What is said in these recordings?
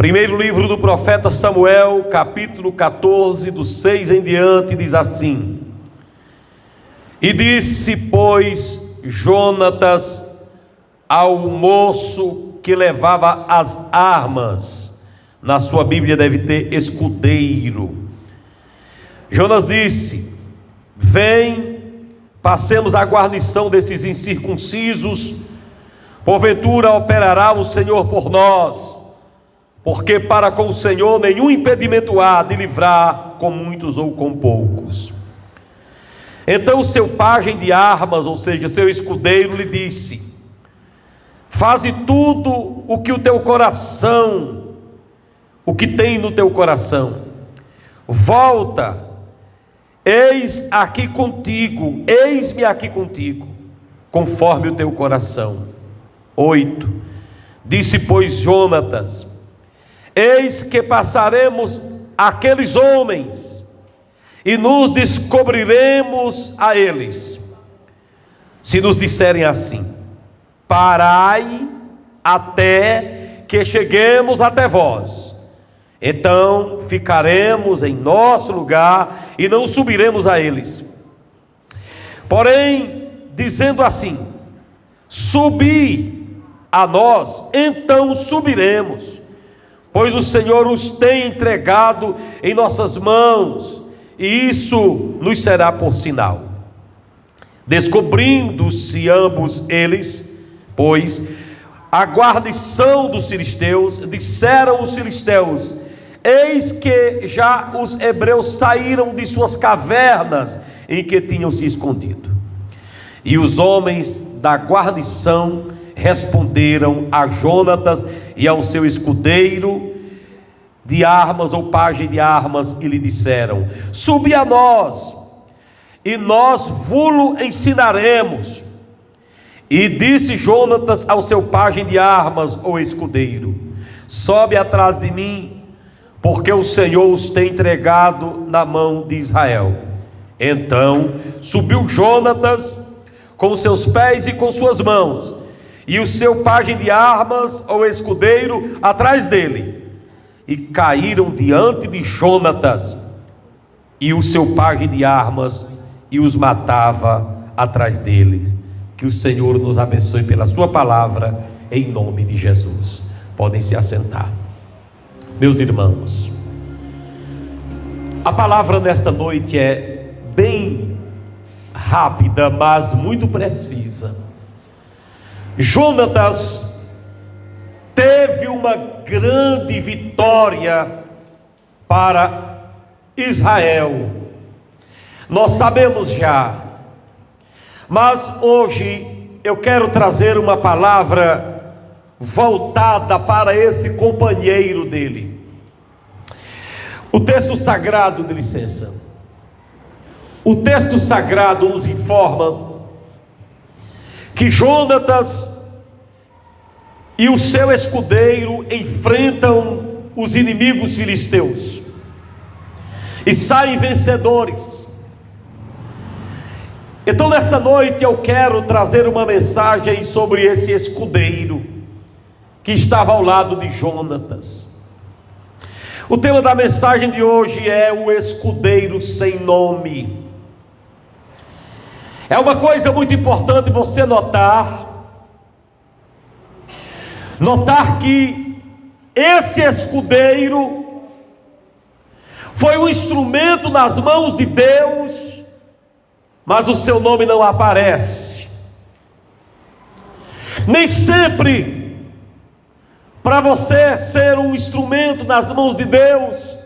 Primeiro livro do profeta Samuel, capítulo 14, do 6 em diante, diz assim: E disse, pois, Jonatas ao moço que levava as armas, na sua Bíblia deve ter escudeiro. Jonas disse: Vem, passemos a guarnição destes incircuncisos, porventura operará o Senhor por nós, porque para com o Senhor nenhum impedimento há de livrar com muitos ou com poucos. Então o seu pajem de armas, ou seja, seu escudeiro, lhe disse: Faze tudo o que o teu coração, o que tem no teu coração. Volta, eis-me aqui contigo, conforme o teu coração. 8. Disse, pois, Jonatas: Eis que passaremos aqueles homens e nos descobriremos a eles. Se nos disserem assim: Parai até que cheguemos até vós, então ficaremos em nosso lugar e não subiremos a eles. Porém, dizendo assim: Subi a nós, então subiremos, pois o Senhor os tem entregado em nossas mãos, e isso nos será por sinal. Descobrindo-se ambos eles, pois, a guarnição dos filisteus, disseram os filisteus: Eis que já os hebreus saíram de suas cavernas em que tinham se escondido. E os homens da guarnição responderam a Jonatas e ao seu escudeiro de armas, ou pajem de armas, e lhe disseram: Subi a nós, e nós vos ensinaremos. E disse Jonatas ao seu pajem de armas, ou escudeiro: Sobe atrás de mim, porque o Senhor os tem entregado na mão de Israel. Então subiu Jonatas com seus pés e com suas mãos, e o seu pajem de armas, ou escudeiro, atrás dele, e caíram diante de Jonatas e o seu pajem de armas, e os matava atrás deles. Que o Senhor nos abençoe pela sua palavra, em nome de Jesus. Podem se assentar. Meus irmãos, a palavra nesta noite é bem rápida, mas muito precisa. Jonatas teve uma grande vitória para Israel, nós sabemos já, mas hoje eu quero trazer uma palavra voltada para esse companheiro dele. O texto sagrado, de licença, o texto sagrado nos informa que Jonatas e o seu escudeiro enfrentam os inimigos filisteus e saem vencedores. Então nesta noite eu quero trazer uma mensagem sobre esse escudeiro que estava ao lado de Jonatas. O tema da mensagem de hoje é o escudeiro sem nome. É uma coisa muito importante você notar que esse escudeiro foi um instrumento nas mãos de Deus, mas o seu nome não aparece. Nem sempre, para você ser um instrumento nas mãos de Deus,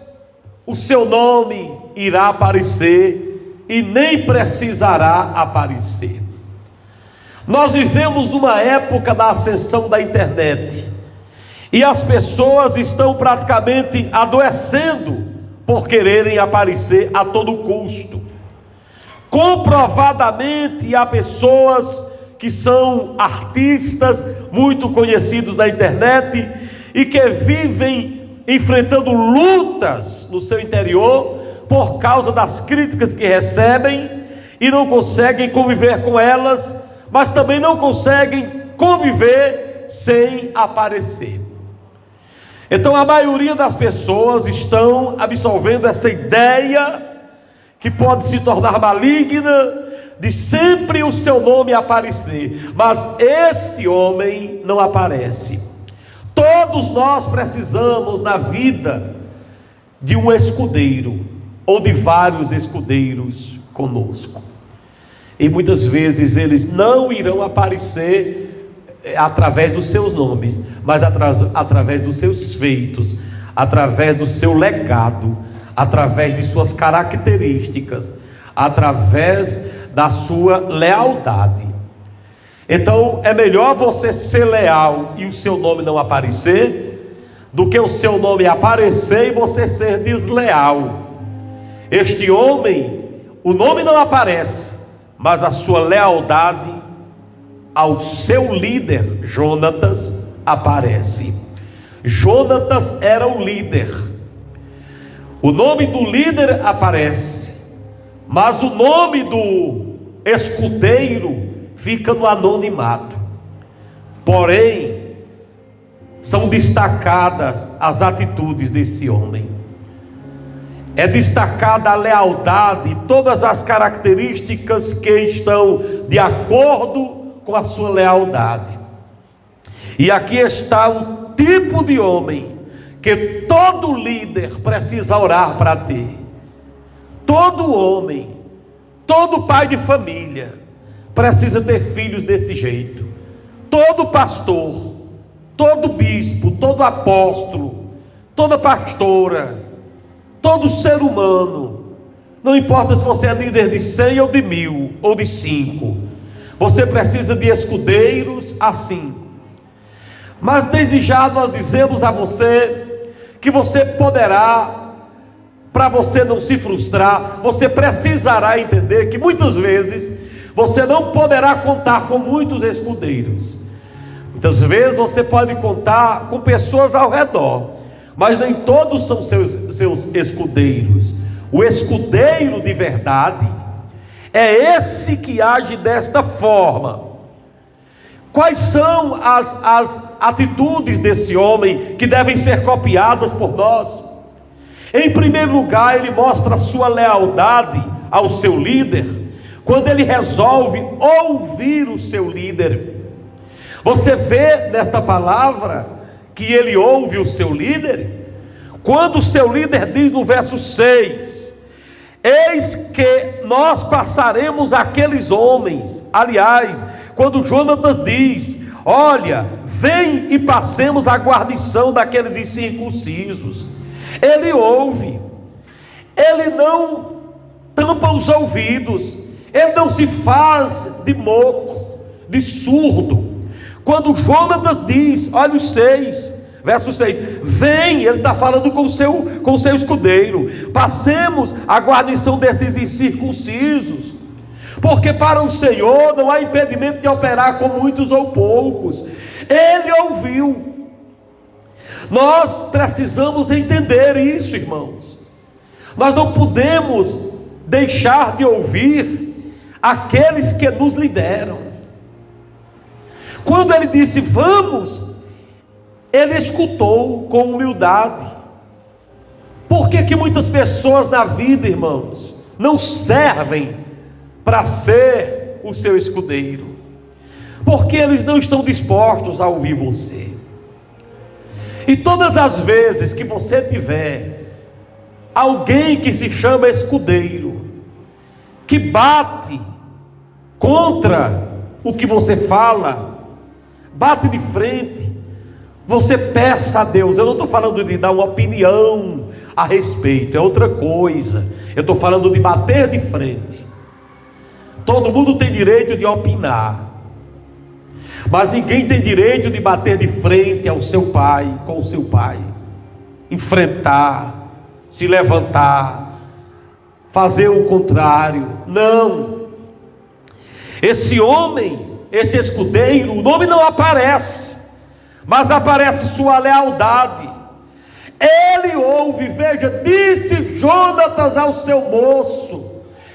o seu nome irá aparecer, e nem precisará aparecer. Nós vivemos numa época da ascensão da internet, e as pessoas estão praticamente adoecendo por quererem aparecer a todo custo. Comprovadamente há pessoas que são artistas muito conhecidos na internet e que vivem enfrentando lutas no seu interior por causa das críticas que recebem e não conseguem conviver com elas, mas também não conseguem conviver sem aparecer. Então a maioria das pessoas estão absorvendo essa ideia, que pode se tornar maligna, de sempre o seu nome aparecer. Mas este homem não aparece. Todos nós precisamos na vida de um escudeiro, ou de vários escudeiros conosco. E muitas vezes eles não irão aparecer através dos seus nomes, mas através dos seus feitos, através do seu legado, através de suas características, através da sua lealdade. Então é melhor você ser leal e o seu nome não aparecer, do que o seu nome aparecer e você ser desleal. Este homem, o nome não aparece, mas a sua lealdade ao seu líder Jonatas aparece. Jonatas era o líder. O nome do líder aparece, mas o nome do escudeiro fica no anonimato. Porém, são destacadas as atitudes desse homem. É destacada a lealdade e todas as características que estão de acordo com a sua lealdade. E aqui está o tipo de homem que todo líder precisa orar para ter. Todo homem, todo pai de família precisa ter filhos desse jeito. Todo pastor, todo bispo, todo apóstolo, toda pastora, todo ser humano, não importa se você é líder de 100 ou de 1000 ou de 5, você precisa de escudeiros assim. Mas desde já nós dizemos a você que você poderá, para você não se frustrar, você precisará entender que muitas vezes você não poderá contar com muitos escudeiros. Muitas vezes você pode contar com pessoas ao redor, mas nem todos são seus escudeiros. O escudeiro de verdade é esse que age desta forma. Quais são as atitudes desse homem que devem ser copiadas por nós? Em primeiro lugar, ele mostra a sua lealdade ao seu líder, quando ele resolve ouvir o seu líder. Você vê nesta palavra que ele ouve o seu líder, quando o seu líder diz no verso 6: eis que nós passaremos aqueles homens. Aliás, quando Jonatas diz: olha, vem e passemos a guarnição daqueles incircuncisos, ele ouve, ele não tampa os ouvidos, ele não se faz de moco, de surdo. Quando Jonatas diz, olha o 6, verso 6, vem, ele está falando com o seu escudeiro, passemos a guarnição desses incircuncisos, porque para o Senhor não há impedimento de operar com muitos ou poucos. Ele ouviu. Nós precisamos entender isso, irmãos. Nós não podemos deixar de ouvir aqueles que nos lideram. Quando ele disse vamos, ele escutou com humildade. Por que muitas pessoas na vida, irmãos, não servem para ser o seu escudeiro? Porque eles não estão dispostos a ouvir você. E todas as vezes que você tiver alguém que se chama escudeiro, que bate contra o que você fala, bate de frente, você peça a Deus. Eu não estou falando de dar uma opinião a respeito, é outra coisa. Eu estou falando de bater de frente. Todo mundo tem direito de opinar, mas ninguém tem direito de bater de frente ao seu pai, com o seu pai, enfrentar, se levantar, fazer o contrário. Não. Esse homem, esse escudeiro, o nome não aparece, mas aparece sua lealdade. Ele ouve, veja, disse Jonatas ao seu moço,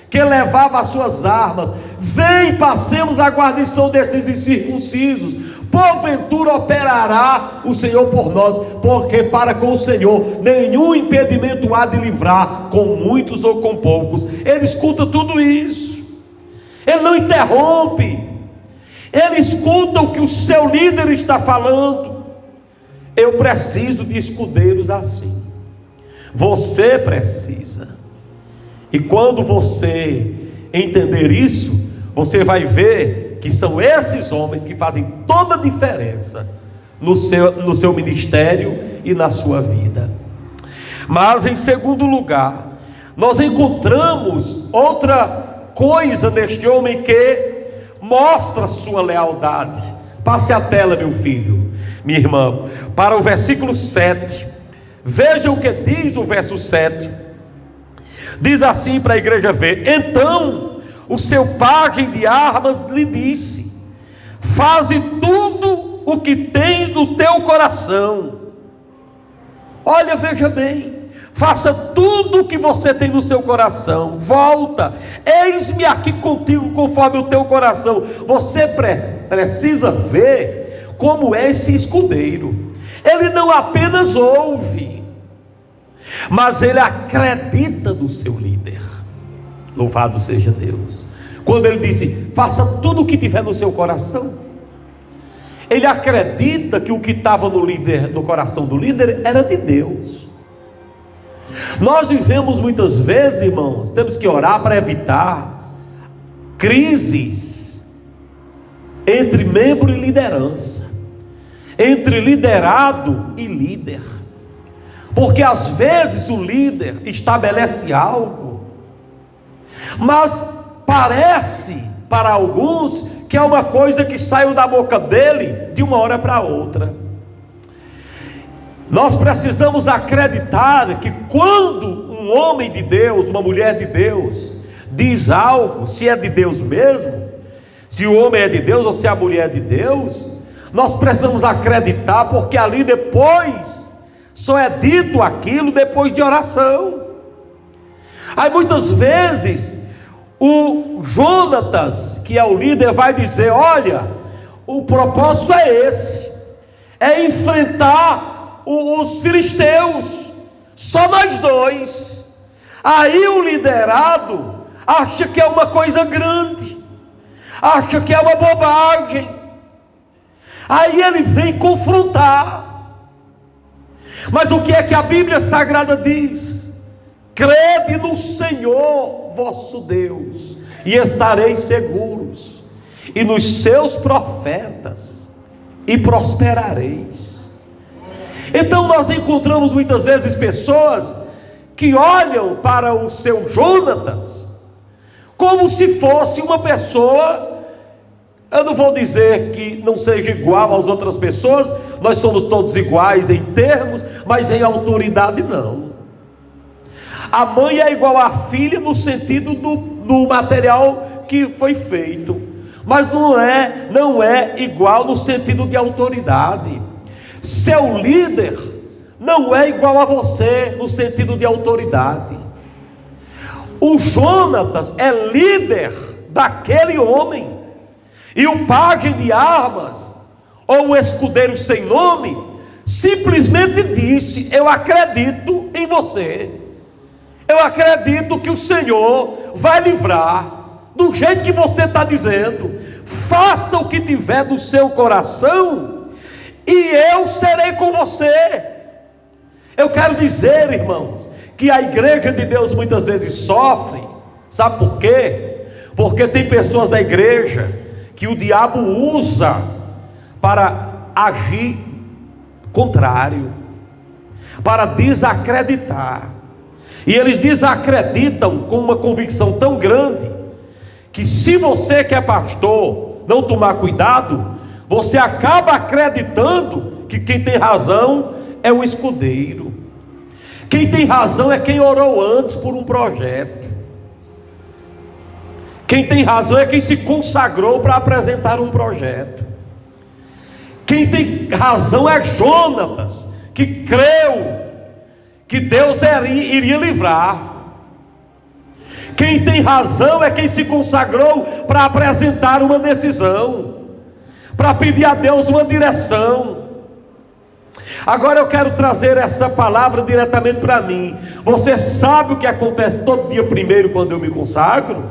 que levava as suas armas: vem, passemos a guarnição destes incircuncisos, porventura operará o Senhor por nós, porque para com o Senhor nenhum impedimento há de livrar, com muitos ou com poucos. Ele escuta tudo isso, ele não interrompe, ele escuta o que o seu líder está falando. Eu preciso de escudeiros assim, você precisa, e quando você entender isso, você vai ver que são esses homens que fazem toda a diferença no seu ministério e na sua vida. Mas em segundo lugar, nós encontramos outra coisa neste homem que mostra sua lealdade. Passe a tela, meu filho, minha irmã, para o versículo 7. Veja o que diz o verso 7. Diz assim para a igreja ver: então o seu pajem de armas lhe disse: faze tudo o que tens no teu coração. Olha, veja bem, faça tudo o que você tem no seu coração. Volta, eis-me aqui contigo conforme o teu coração. Você precisa ver como é esse escudeiro. Ele não apenas ouve, mas ele acredita no seu líder. Louvado seja Deus. Quando ele disse: faça tudo o que tiver no seu coração, ele acredita que o que estava no coração do líder era de Deus. Nós vivemos muitas vezes, irmãos, temos que orar para evitar crises entre membro e liderança, entre liderado e líder, porque às vezes o líder estabelece algo, mas parece para alguns que é uma coisa que saiu da boca dele de uma hora para outra. Nós precisamos acreditar que quando um homem de Deus, uma mulher de Deus diz algo, se é de Deus mesmo, se o homem é de Deus ou se a mulher é de Deus, nós precisamos acreditar, porque ali depois só é dito aquilo depois de oração. Aí muitas vezes o Jonatas, que é o líder, vai dizer: olha, o propósito é esse, é enfrentar os filisteus, só nós dois. Aí o liderado acha que é uma coisa grande, acha que é uma bobagem, aí ele vem confrontar. Mas o que é que a Bíblia Sagrada diz? Crede no Senhor vosso Deus e estareis seguros, e nos seus profetas e prosperareis. Então nós encontramos muitas vezes pessoas que olham para o seu Jonatas como se fosse uma pessoa, eu não vou dizer que não seja igual às outras pessoas, nós somos todos iguais em termos, mas em autoridade não. A mãe é igual à filha no sentido do material que foi feito, mas não é igual no sentido de autoridade. Seu líder não é igual a você no sentido de autoridade. O Jonatas é líder daquele homem, e o pajem de armas, ou o escudeiro sem nome, simplesmente disse: eu acredito em você, eu acredito que o Senhor vai livrar, do jeito que você está dizendo. Faça o que tiver no seu coração, e eu serei com você. Eu quero dizer, irmãos, que a igreja de Deus muitas vezes sofre. Sabe por quê? Porque tem pessoas da igreja que o diabo usa para agir contrário, para desacreditar. E eles desacreditam com uma convicção tão grande, que se você que é pastor não tomar cuidado, você acaba acreditando que quem tem razão é o escudeiro. Quem tem razão é quem orou antes por um projeto. Quem tem razão é quem se consagrou para apresentar um projeto. Quem tem razão é Jonatas, que creu que Deus iria livrar. Quem tem razão é quem se consagrou para apresentar uma decisão, para pedir a Deus uma direção. Agora eu quero trazer essa palavra diretamente para mim. Você sabe o que acontece todo dia primeiro quando eu me consagro?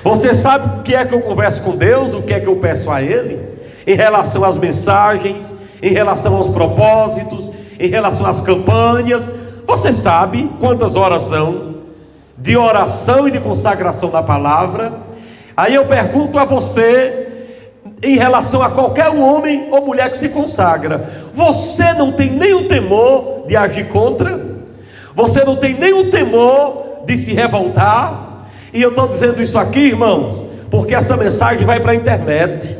Você sabe o que é que eu converso com Deus, o que é que eu peço a Ele, em relação às mensagens, em relação aos propósitos, em relação às campanhas? Você sabe quantas horas são de oração e de consagração da palavra? Aí eu pergunto a você, em relação a qualquer homem ou mulher que se consagra, você não tem nenhum temor de agir contra? Você não tem nenhum temor de se revoltar? E eu estou dizendo isso aqui, irmãos, porque essa mensagem vai para a internet,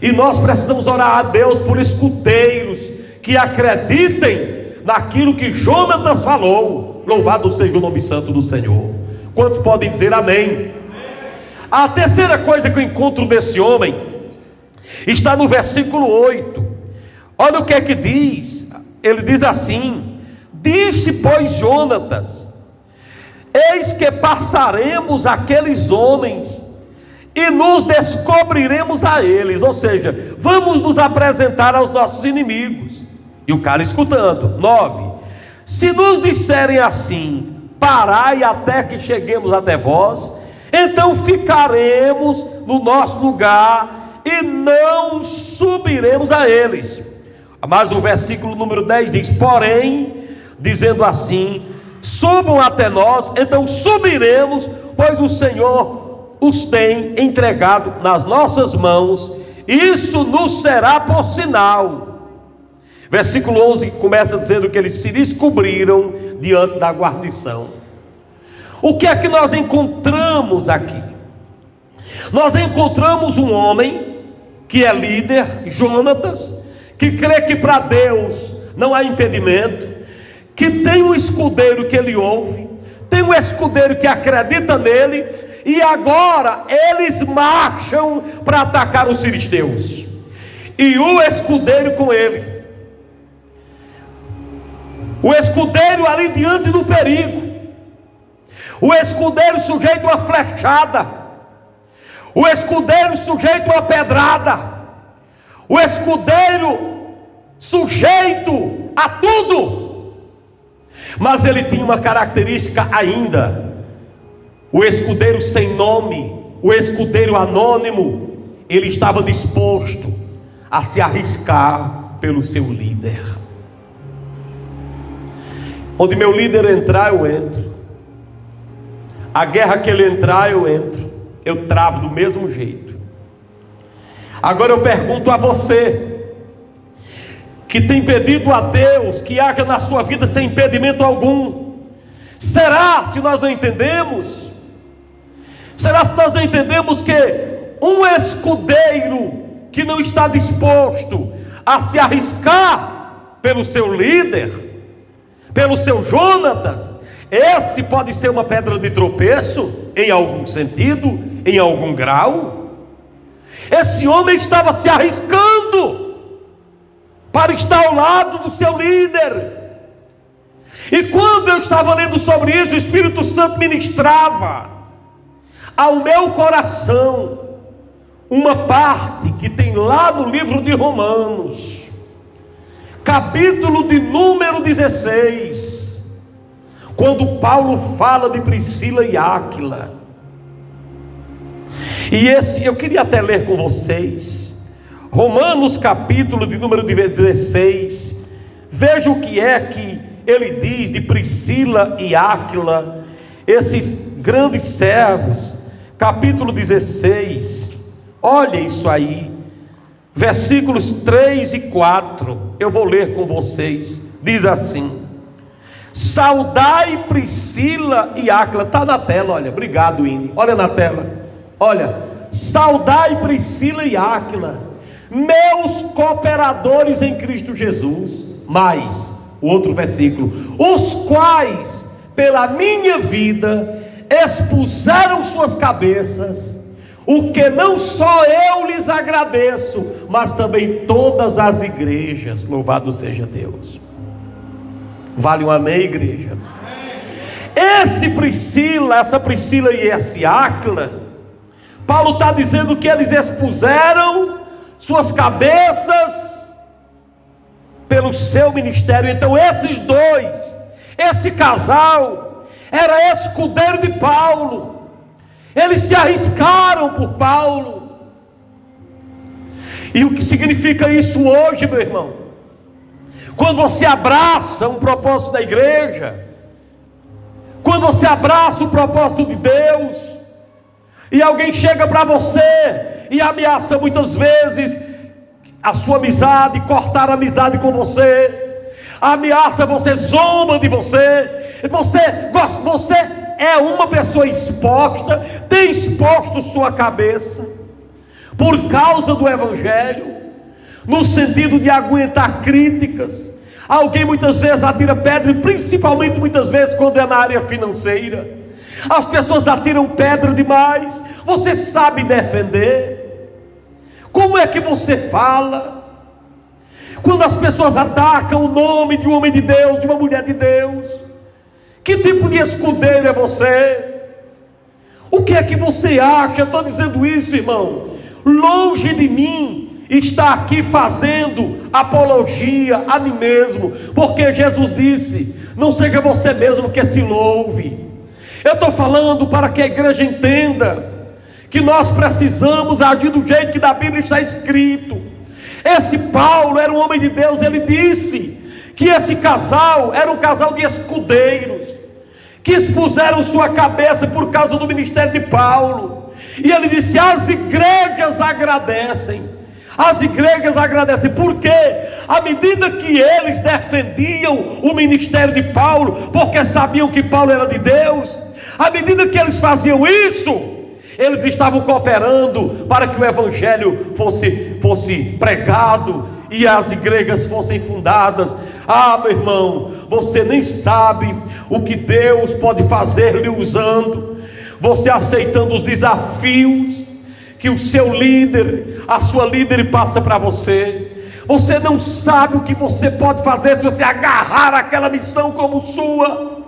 e nós precisamos orar a Deus por escuteiros que acreditem naquilo que Jonatas falou. Louvado seja o nome santo do Senhor. Quantos podem dizer amém? A terceira coisa que eu encontro desse homem está no versículo 8. Olha o que é que diz. Ele diz assim: disse, pois, Jonatas: eis que passaremos aqueles homens e nos descobriremos a eles. Ou seja, vamos nos apresentar aos nossos inimigos. E o cara escutando. 9. Se nos disserem assim: parai até que cheguemos até vós, então ficaremos no nosso lugar e não subiremos a eles. Mas o versículo número 10 diz: porém, dizendo assim: subam até nós, então subiremos, pois o Senhor os tem entregado nas nossas mãos, isso nos será por sinal. Versículo 11 começa dizendo que eles se descobriram diante da guarnição. O que é que nós encontramos aqui? Nós encontramos um homem que é líder, Jonatas, que crê que para Deus não há impedimento, que tem um escudeiro que ele ouve, tem um escudeiro que acredita nele, e agora eles marcham para atacar os filisteus, e o escudeiro com ele. O escudeiro ali diante do perigo, o escudeiro sujeito a uma flechada, o escudeiro sujeito a uma pedrada, o escudeiro sujeito a tudo. Mas ele tinha uma característica ainda: o escudeiro sem nome, o escudeiro anônimo. Ele estava disposto a se arriscar pelo seu líder. Onde meu líder entrar, eu entro. A guerra que ele entrar, eu entro. Eu travo do mesmo jeito. Agora eu pergunto a você, que tem pedido a Deus que haja na sua vida sem impedimento algum: será se nós não entendemos? Será se nós não entendemos que um escudeiro que não está disposto a se arriscar pelo seu líder, pelo seu Jonatas, esse pode ser uma pedra de tropeço em algum sentido, em algum grau? Esse homem estava se arriscando para estar ao lado do seu líder. E quando eu estava lendo sobre isso, o Espírito Santo ministrava ao meu coração uma parte que tem lá no livro de Romanos, capítulo de número 16, quando Paulo fala de Priscila e Áquila. E esse eu queria até ler com vocês, Romanos capítulo de número 16. Veja o que é que ele diz de Priscila e Áquila, esses grandes servos. Capítulo 16, olha isso aí, versículos 3 e 4, eu vou ler com vocês. Diz assim: saudai Priscila e Áquila. Está na tela, olha, obrigado, Ine, olha na tela, olha, saudai Priscila e Áquila, meus cooperadores em Cristo Jesus. Mais o outro versículo: os quais pela minha vida expuseram suas cabeças, o que não só eu lhes agradeço, mas também todas as igrejas. Louvado seja Deus. Vale um amém, igreja? Essa Priscila e esse Áquila, Paulo está dizendo que eles expuseram suas cabeças pelo seu ministério. Então esses dois, esse casal, era escudeiro de Paulo. Eles se arriscaram por Paulo. E o que significa isso hoje, meu irmão? Quando você abraça um propósito da igreja, quando você abraça o propósito de Deus, e alguém chega para você e ameaça muitas vezes a sua amizade, cortar a amizade com você, ameaça você, zomba de você, você é uma pessoa exposta, tem exposto sua cabeça por causa do evangelho, no sentido de aguentar críticas. Alguém muitas vezes atira pedra, principalmente muitas vezes quando é na área financeira. As pessoas atiram pedra demais. Você sabe defender? Como é que você fala? Quando as pessoas atacam o nome de um homem de Deus, de uma mulher de Deus, que tipo de escudeiro é você? O que é que você acha? Estou dizendo isso, irmão, longe de mim está aqui fazendo apologia a mim mesmo, porque Jesus disse: não seja você mesmo que se louve. Eu estou falando para que a igreja entenda que nós precisamos agir do jeito que na Bíblia está escrito. Esse Paulo era um homem de Deus. Ele disse que esse casal era um casal de escudeiros, que expuseram sua cabeça por causa do ministério de Paulo. E ele disse: as igrejas agradecem. As igrejas agradecem, porque à medida que eles defendiam o ministério de Paulo, porque sabiam que Paulo era de Deus, à medida que eles faziam isso, eles estavam cooperando para que o evangelho fosse pregado e as igrejas fossem fundadas. Ah, meu irmão, você nem sabe o que Deus pode fazer lhe usando, você aceitando os desafios que o seu líder, a sua líder passa para você. Você não sabe o que você pode fazer se você agarrar aquela missão como sua.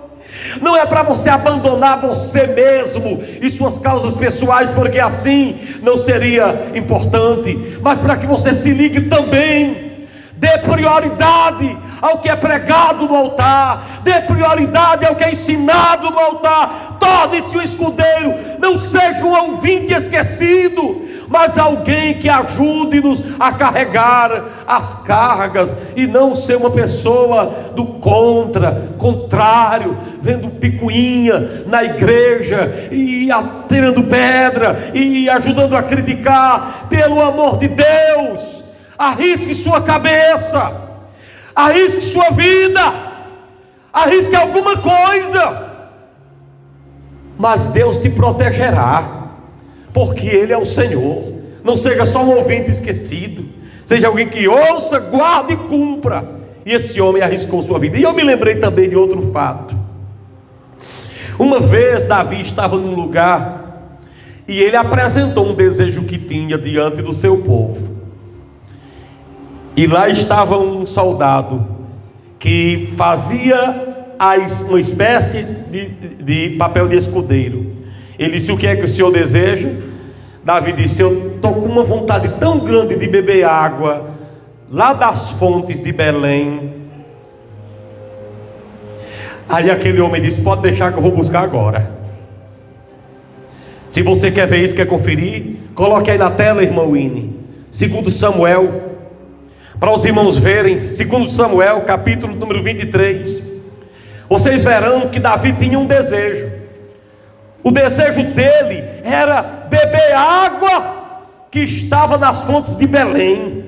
Não é para você abandonar você mesmo e suas causas pessoais, porque assim não seria importante, mas para que você se ligue também, dê prioridade ao que é pregado no altar, dê prioridade ao que é ensinado no altar. Torne-se um escudeiro, não seja um ouvinte esquecido, mas alguém que ajude-nos a carregar as cargas, e não ser uma pessoa do contrário, vendo picuinha na igreja, e atirando pedra, e ajudando a criticar. Pelo amor de Deus, arrisque sua cabeça, arrisque sua vida, arrisque alguma coisa, mas Deus te protegerá, porque Ele é o Senhor. Não seja só um ouvinte esquecido, seja alguém que ouça, guarde e cumpra. E esse homem arriscou sua vida. E eu me lembrei também de outro fato. Uma vez Davi estava num lugar e ele apresentou um desejo que tinha diante do seu povo. E lá estava um soldado que fazia uma espécie de papel de escudeiro. Ele disse: o que é que o senhor deseja? Davi disse: eu estou com uma vontade tão grande de beber água lá das fontes de Belém. Aí aquele homem disse: pode deixar que eu vou buscar agora. Se você quer ver isso, quer conferir, coloque aí na tela, irmão Winnie, 2 Samuel, para os irmãos verem. 2 Samuel, capítulo número 23. Vocês verão que Davi tinha um desejo. O desejo dele era beber água que estava nas fontes de Belém.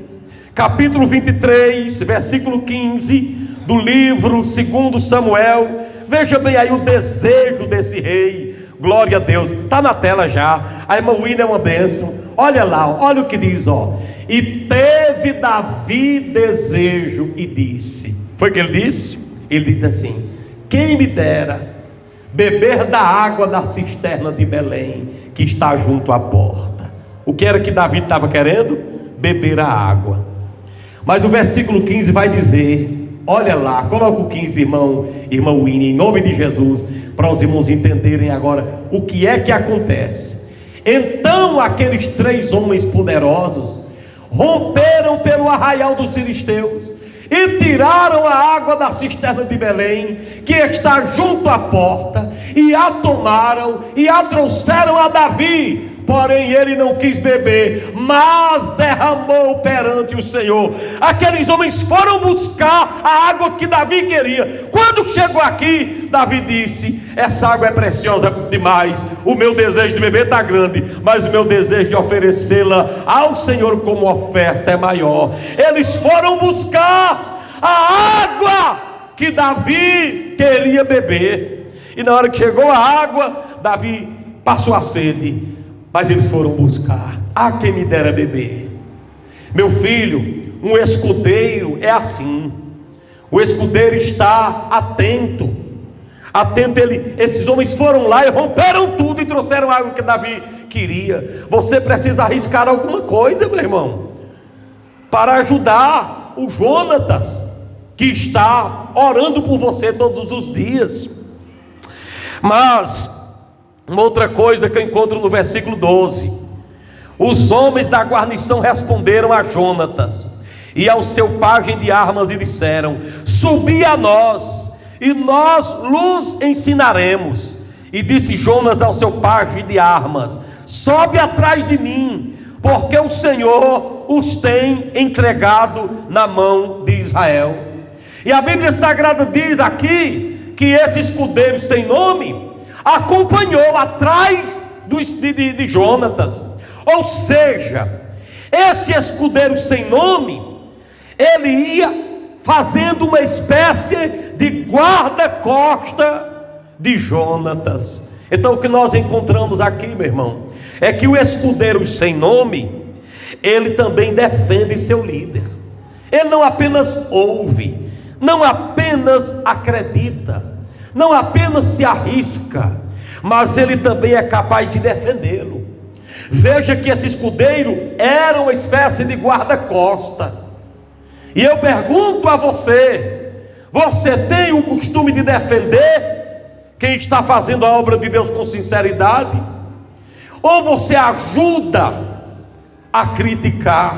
Capítulo 23, versículo 15 do livro 2 Samuel. Veja bem aí o desejo desse rei. Glória a Deus, está na tela já. A irmã Winnie é uma bênção. Olha lá, olha o que diz, ó. E teve Davi desejo e disse. Foi o que ele disse? Ele diz assim: quem me dera beber da água da cisterna de Belém, que está junto à porta. O que era que Davi estava querendo? Beber a água. Mas o versículo 15 vai dizer, olha lá, coloca o 15, irmão Winnie, em nome de Jesus, para os irmãos entenderem agora o que é que acontece. Então aqueles 3 homens poderosos romperam pelo arraial dos filisteus e tiraram a água da cisterna de Belém, que está junto à porta, e a tomaram e a trouxeram a Davi. Porém ele não quis beber, mas derramou perante o Senhor. Aqueles homens foram buscar a água que Davi queria. Quando chegou aqui, Davi disse: essa água é preciosa demais, o meu desejo de beber está grande, mas o meu desejo de oferecê-la ao Senhor como oferta é maior. Eles foram buscar a água que Davi queria beber, e na hora que chegou a água, Davi passou a sede. Mas eles foram buscar. Ah, quem me dera beber. Meu filho, um escudeiro é assim. O escudeiro está atento. Atento, esses homens foram lá e romperam tudo e trouxeram a água que Davi queria. Você precisa arriscar alguma coisa, meu irmão, para ajudar o Jonatas, que está orando por você todos os dias. Mas uma outra coisa que eu encontro no versículo 12: os homens da guarnição responderam a Jonatas e ao seu pajem de armas e disseram: subi a nós, e nós lhes ensinaremos. E disse Jonas ao seu pajem de armas: sobe atrás de mim, porque o Senhor os tem entregado na mão de Israel. E a Bíblia Sagrada diz aqui que esse escudeiro sem nome acompanhou atrás de Jonatas. Ou seja, esse escudeiro sem nome, ele ia fazendo uma espécie de guarda-costa de Jonatas. Então o que nós encontramos aqui, meu irmão, é que o escudeiro sem nome, ele também defende seu líder. Ele não apenas ouve, não apenas acredita, não apenas se arrisca, mas ele também é capaz de defendê-lo. Veja que esse escudeiro era uma espécie de guarda-costa. E eu pergunto a você: você tem o costume de defender quem está fazendo a obra de Deus com sinceridade? Ou você ajuda a criticar?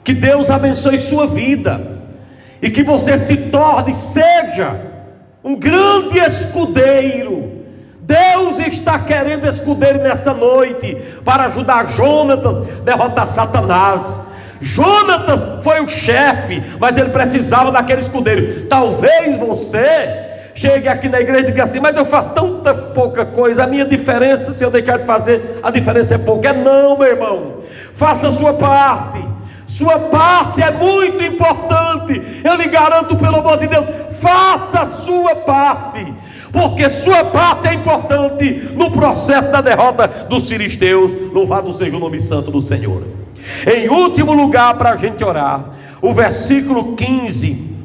Que Deus abençoe sua vida, e que você se torne, seja um grande escudeiro. Deus está querendo escudeiro nesta noite para ajudar Jonatas a derrotar Satanás. Jonatas foi o chefe, mas ele precisava daquele escudeiro. Talvez você chegue aqui na igreja e diga assim: mas eu faço tanta pouca coisa, a minha diferença, se eu deixar de fazer, a diferença é pouca. Não, meu irmão, faça a sua parte. Sua parte é muito importante. Eu lhe garanto, pelo amor de Deus, faça a sua parte, porque sua parte é importante no processo da derrota dos filisteus. Louvado seja o nome santo do Senhor. Em último lugar, para a gente orar, o versículo 15,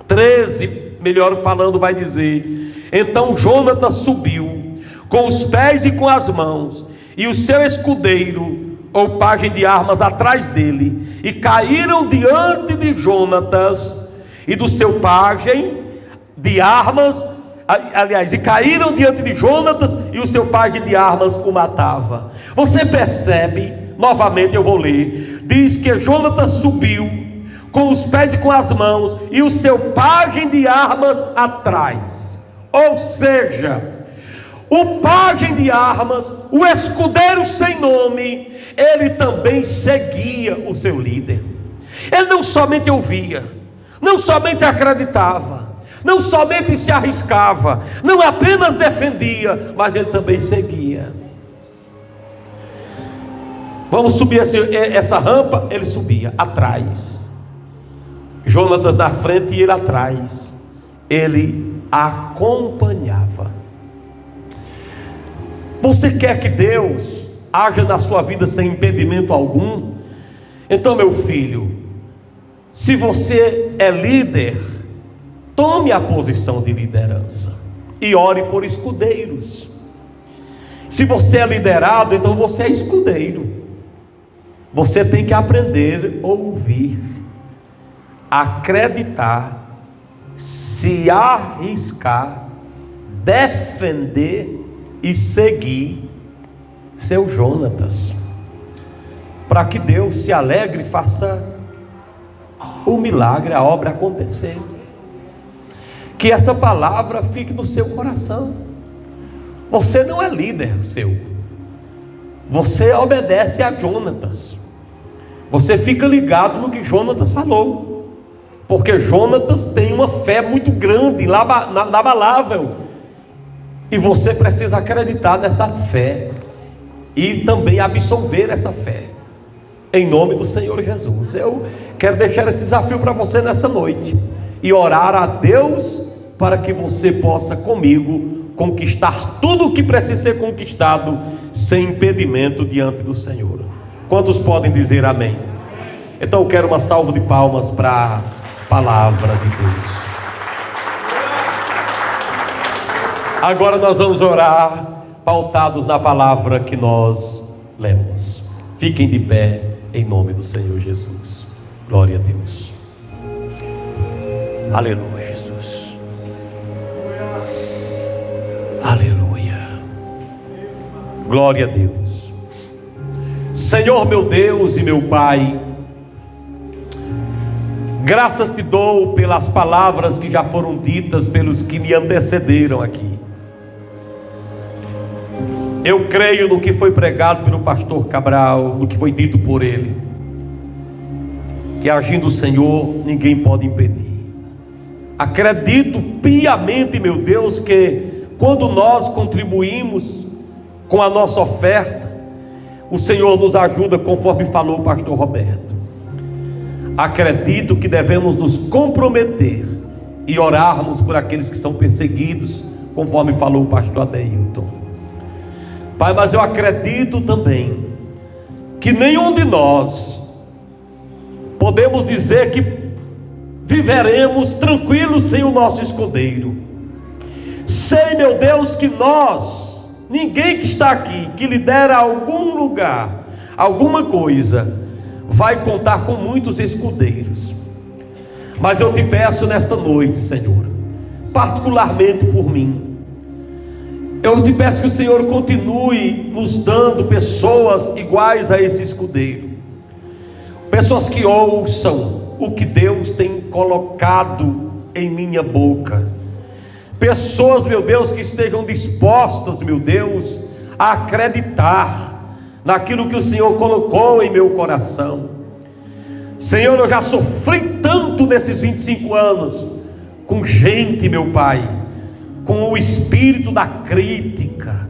13, melhor falando, vai dizer: então Jonatas subiu com os pés e com as mãos, e o seu escudeiro ou pajem de armas atrás dele, e caíram diante de Jonatas e do seu pajem de armas, aliás, e caíram diante de Jonatas, e o seu pajem de armas o matava. Você percebe, novamente eu vou ler, diz que Jonatas subiu com os pés e com as mãos, e o seu pajem de armas atrás. Ou seja, o pajem de armas, o escudeiro sem nome, ele também seguia o seu líder. Ele não somente ouvia, não somente acreditava, não somente se arriscava, não apenas defendia, mas ele também seguia. Vamos subir essa rampa. Ele subia atrás, Jonatas na frente e ele atrás. Ele acompanhava. Você quer que Deus haja na sua vida sem impedimento algum? Então, meu filho, se você é líder, tome a posição de liderança e ore por escudeiros. Se você é liderado, então você é escudeiro. Você tem que aprender a ouvir, acreditar, se arriscar, defender e seguir seu Jonatas. para que Deus se alegre e faça o milagre, a obra acontecer. Que essa palavra fique no seu coração. Você não é líder seu, você obedece a Jonatas. Você fica ligado no que Jonatas falou, porque Jonatas tem uma fé muito grande, inabalável, e você precisa acreditar nessa fé e também absolver essa fé, em nome do Senhor Jesus. Eu quero deixar esse desafio para você nessa noite, e orar a Deus para que você possa comigo conquistar tudo o que precisa ser conquistado, sem impedimento diante do Senhor. Quantos podem dizer amém? Então eu quero uma salva de palmas para a palavra de Deus. Agora nós vamos orar, pautados na palavra que nós lemos. Fiquem de pé, em nome do Senhor Jesus. Glória a Deus. Aleluia, Jesus. Aleluia. Glória a Deus. Senhor meu Deus e meu Pai, graças te dou pelas palavras que já foram ditas pelos que me antecederam aqui. Eu creio no que foi pregado pelo pastor Cabral, no que foi dito por ele, que agindo o Senhor, ninguém pode impedir. Acredito piamente, meu Deus, que quando nós contribuímos com a nossa oferta, o Senhor nos ajuda, conforme falou o pastor Roberto. Acredito que devemos nos comprometer e orarmos por aqueles que são perseguidos, conforme falou o pastor Adeilton. Pai, mas eu acredito também que nenhum de nós podemos dizer que viveremos tranquilos sem o nosso escudeiro. Sei, meu Deus, que nós, ninguém que está aqui, que lidera algum lugar, alguma coisa, vai contar com muitos escudeiros. Mas eu te peço nesta noite, Senhor, particularmente por mim, eu te peço que o Senhor continue nos dando pessoas iguais a esse escudeiro, pessoas que ouçam o que Deus tem colocado em minha boca, pessoas, meu Deus, que estejam dispostas, meu Deus, a acreditar naquilo que o Senhor colocou em meu coração. Senhor, eu já sofri tanto nesses 25 anos com gente, meu Pai, com o espírito da crítica,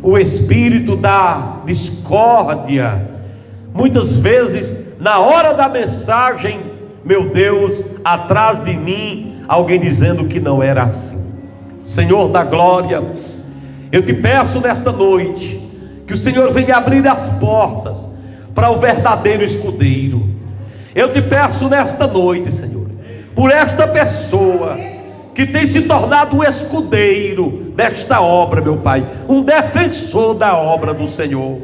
o espírito da discórdia. Muitas vezes, na hora da mensagem, meu Deus, atrás de mim, alguém dizendo que não era assim. Senhor da glória, eu te peço nesta noite, que o Senhor venha abrir as portas para o verdadeiro escudeiro. Eu te peço nesta noite, Senhor, por esta pessoa que tem se tornado um escudeiro desta obra, meu Pai, um defensor da obra do Senhor,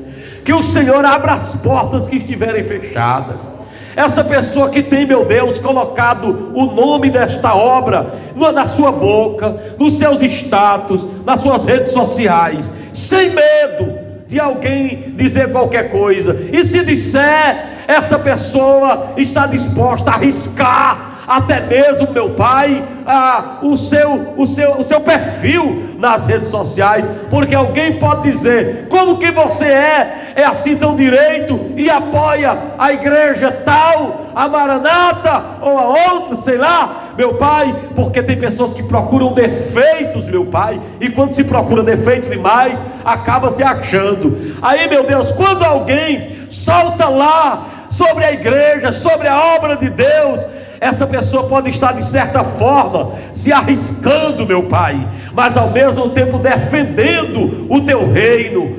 que o Senhor abra as portas que estiverem fechadas. Essa pessoa que tem, meu Deus, colocado o nome desta obra na sua boca, nos seus status, nas suas redes sociais, sem medo de alguém dizer qualquer coisa, e se disser, essa pessoa está disposta a arriscar até mesmo, meu Pai, o seu perfil nas redes sociais, porque alguém pode dizer: como que você é assim tão direito e apoia a igreja tal, a Maranata ou a outra, sei lá, meu Pai, porque tem pessoas que procuram defeitos, meu Pai, e quando se procura defeito demais, acaba se achando. Aí, meu Deus, quando alguém solta lá sobre a igreja, sobre a obra de Deus, essa pessoa pode estar de certa forma se arriscando, meu Pai, mas ao mesmo tempo defendendo o teu reino.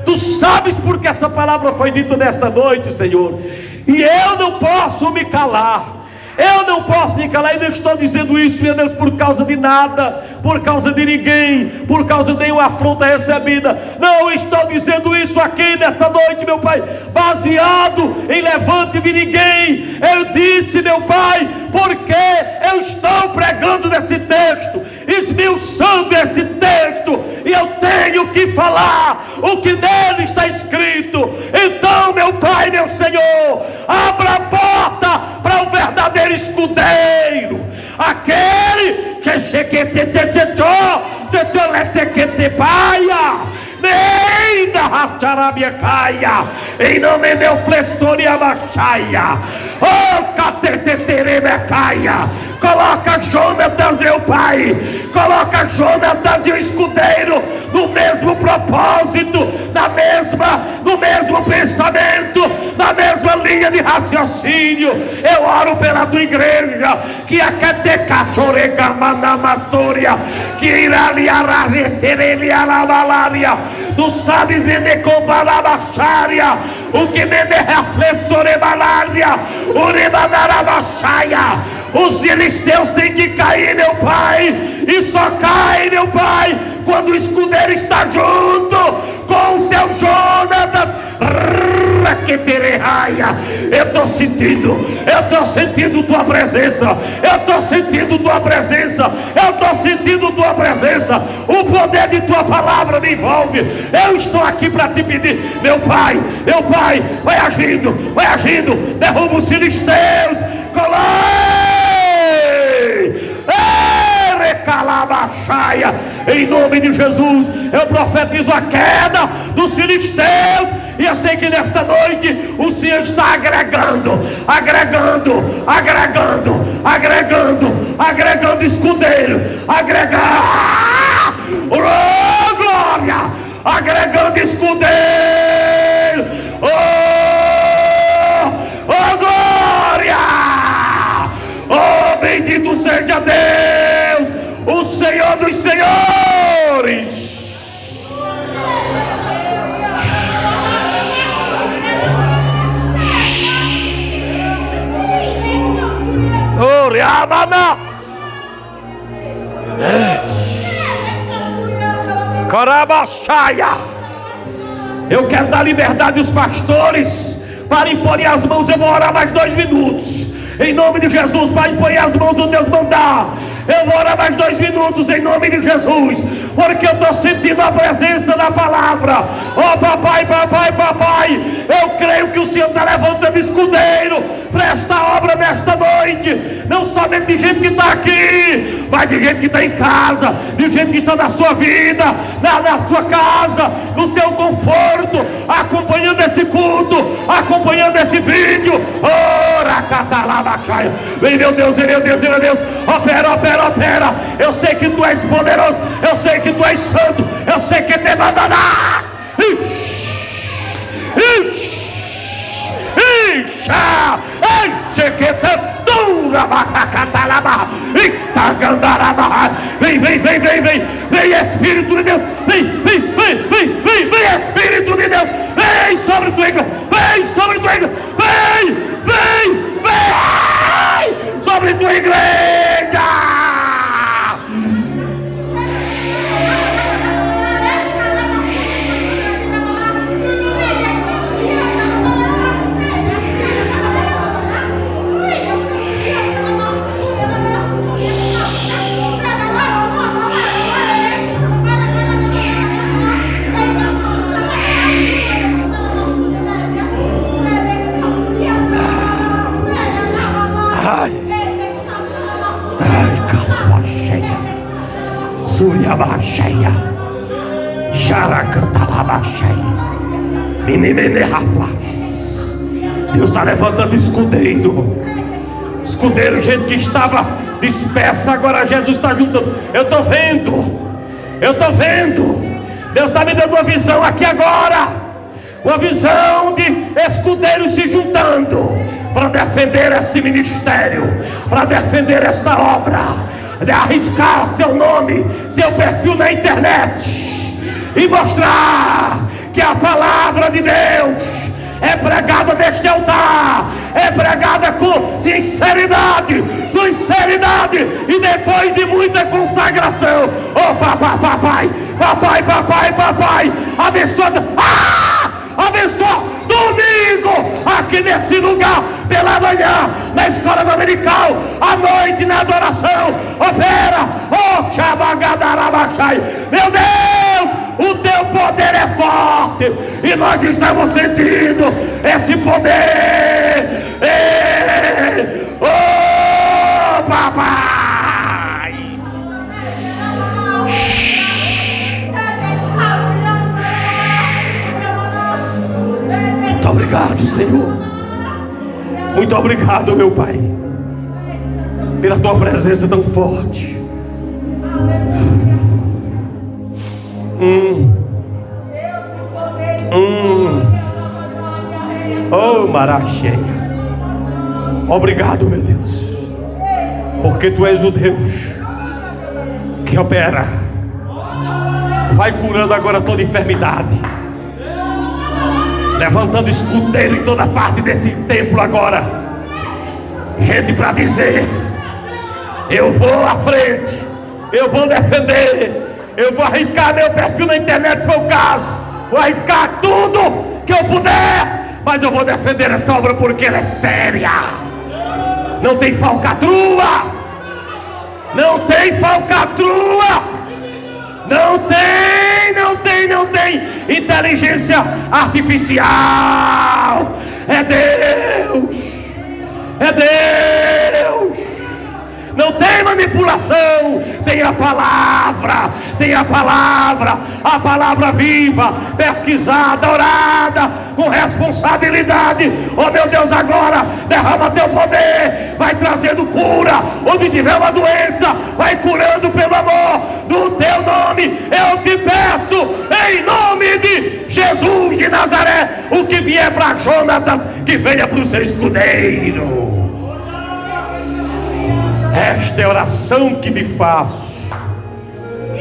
Tu sabes porque essa palavra foi dita nesta noite, Senhor, e eu não posso me calar. Eu não posso me calar, e não estou dizendo isso, meu Deus, por causa de nada, por causa de ninguém, por causa de nenhuma afronta recebida. Não estou dizendo isso aqui nesta noite, meu Pai, baseado em levante de ninguém. Eu disse, meu Pai, porque eu estou pregando nesse texto, esmiuçando esse texto, e eu tenho que falar o que nele está escrito. Então, meu Pai, meu Senhor, abra a porta para o verdadeiro escudeiro, aquele em nome meu flexoria baixaia, oh cateterebecaia. Coloca Jonatas, meu Pai, coloca Jonatas e o escudeiro no mesmo propósito, no mesmo pensamento, na mesma linha de raciocínio. Eu oro pela tua igreja, que a catecachoregamanamatoria, que irá lhe arraserelia, tu sabes me comparabaxaria, o que me reflexorebalaria, o rebanarabaxaia. Os filisteus têm que cair, meu Pai, e só cai, meu Pai, quando o escudeiro está junto com o seu Jonatas. Eu estou sentindo tua presença, eu estou sentindo tua presença, eu estou sentindo tua presença. O poder de tua palavra me envolve. Eu estou aqui para te pedir, meu Pai, vai agindo, derruba os filisteus, recalabaxaia, em nome de Jesus. Eu profetizo a queda dos filisteus, e eu sei que nesta noite o Senhor está agregando escudeiro, oh glória, agregando escudeiro, oh glória, oh bendito seja Deus, o Senhor dos senhores. Eu quero dar liberdade aos pastores para imporem as mãos. Eu vou orar mais 2 minutos em nome de Jesus, para impor as mãos do Deus mandar. Eu vou orar mais 2 minutos em nome de Jesus, porque eu estou sentindo a presença da palavra. Oh papai, eu creio que o Senhor está levantando escudeiro para esta obra nesta noite, não somente de gente que está aqui, mas de gente que está em casa, de gente que está na sua vida, na sua casa, no seu conforto, acompanhando esse culto, acompanhando esse vídeo. Vem meu Deus, opera. Eu sei que tu és poderoso, eu sei que tu és santo, eu sei que te mandará. Vem Espírito de Deus, vem Espírito de Deus, vem sobre tua igreja, vem sobre tua igreja, vem sobre tua igreja. Suriabaxeia, Jaracantalabaxeia, Minimenerrapaz. Deus está levantando escudeiro, gente que estava dispersa, agora Jesus está juntando. Eu estou vendo. Deus está me dando uma visão aqui agora, uma visão de escudeiros se juntando para defender este ministério, para defender esta obra, de arriscar seu nome, seu perfil na internet e mostrar que a palavra de Deus é pregada neste altar, é pregada com sinceridade, e depois de muita consagração. Oh papai, abençoa domingo aqui aqui nesse lugar, pela manhã, na escola dominical, à noite na adoração. Opera, oh Shabagadarabaxai. Meu Deus, o teu poder é forte e nós estamos sentindo esse poder. Ei, oh papai. Muito obrigado, Senhor. Muito obrigado, meu Pai, pela tua presença tão forte. Oh, Maracheia. Obrigado, meu Deus, porque tu és o Deus que opera. Vai curando agora toda enfermidade, levantando escudeiro em toda parte desse templo agora. Gente para dizer: eu vou à frente, eu vou defender, eu vou arriscar meu perfil na internet se for o caso, vou arriscar tudo que eu puder, mas eu vou defender essa obra porque ela é séria. Não tem falcatrua, não tem falcatrua, não tem inteligência artificial. É Deus, é Deus. Não tem manipulação, tem a palavra a palavra viva, pesquisada, orada, com responsabilidade. Oh meu Deus, agora derrama teu poder, vai trazendo cura onde tiver uma doença, vai curando pelo amor do teu nome. Eu te peço, em nome de Jesus de Nazaré, o que vier para Jonatas, que venha para o seu escudeiro. Esta é a oração que te faço,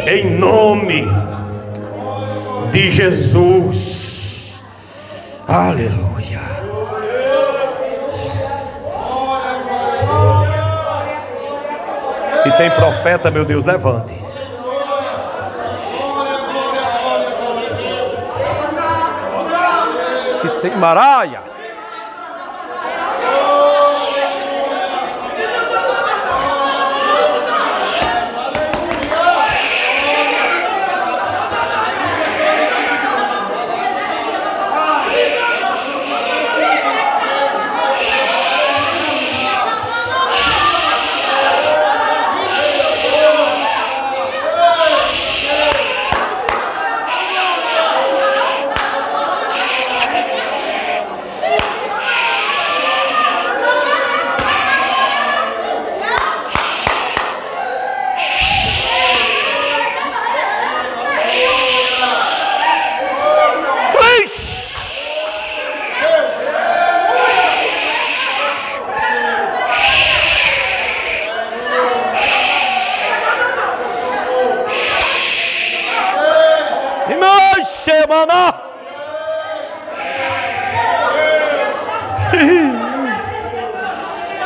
em nome de Jesus. Aleluia. Se tem profeta, meu Deus, levante. Se tem Maraia,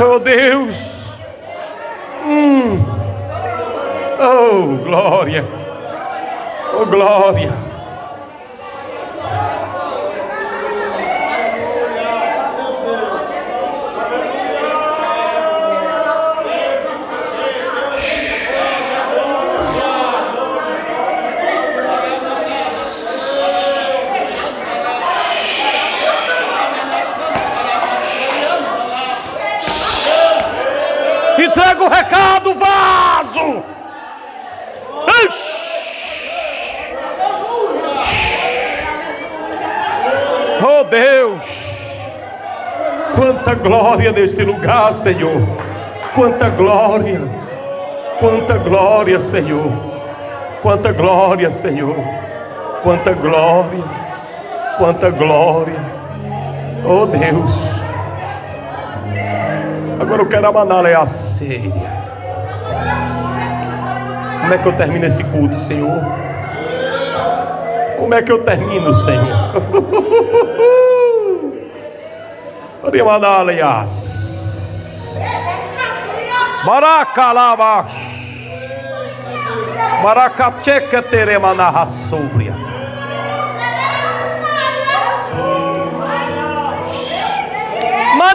oh Deus, oh glória, oh glória. Entrega o recado, vaso. Oh Deus, quanta glória nesse lugar, Senhor. Quanta glória, Senhor. Quanta glória, Senhor. Quanta glória. Oh Deus. Agora eu quero amanar a ceia. Como é que eu termino esse culto, Senhor? Como é que eu termino, Senhor? Maracalaba, Maracacheca teremana súbria.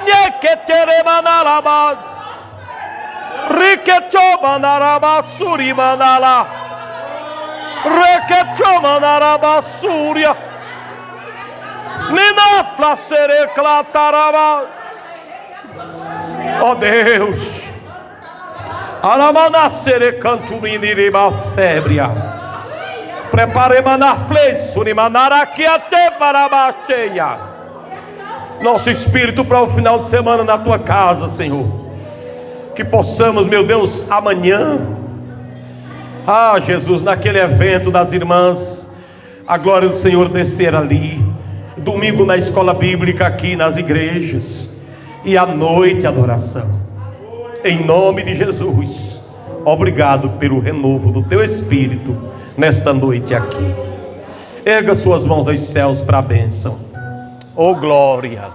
Anye que teremanalabas. Riquecho manarabasuri manala. Riquecho manarabasuria. Nina flacere clatarabas. Ó Deus. Aramanacere cantuminiriba sebria. Prepare manaflesuri manaraquiate para baixeia. Nosso espírito para o final de semana na tua casa, Senhor. Que possamos, meu Deus, amanhã, Jesus, naquele evento das irmãs, a glória do Senhor descer ali, domingo na escola bíblica aqui nas igrejas, e à noite adoração, em nome de Jesus. Obrigado pelo renovo do teu Espírito nesta noite aqui. Erga suas mãos aos céus para a bênção. Oh glória.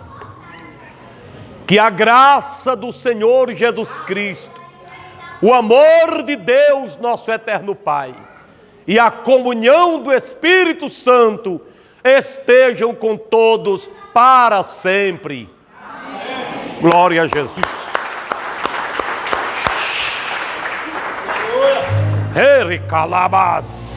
Que a graça do Senhor Jesus Cristo, o amor de Deus, nosso eterno Pai, e a comunhão do Espírito Santo estejam com todos para sempre. Amém. Glória a Jesus. Ere calabas.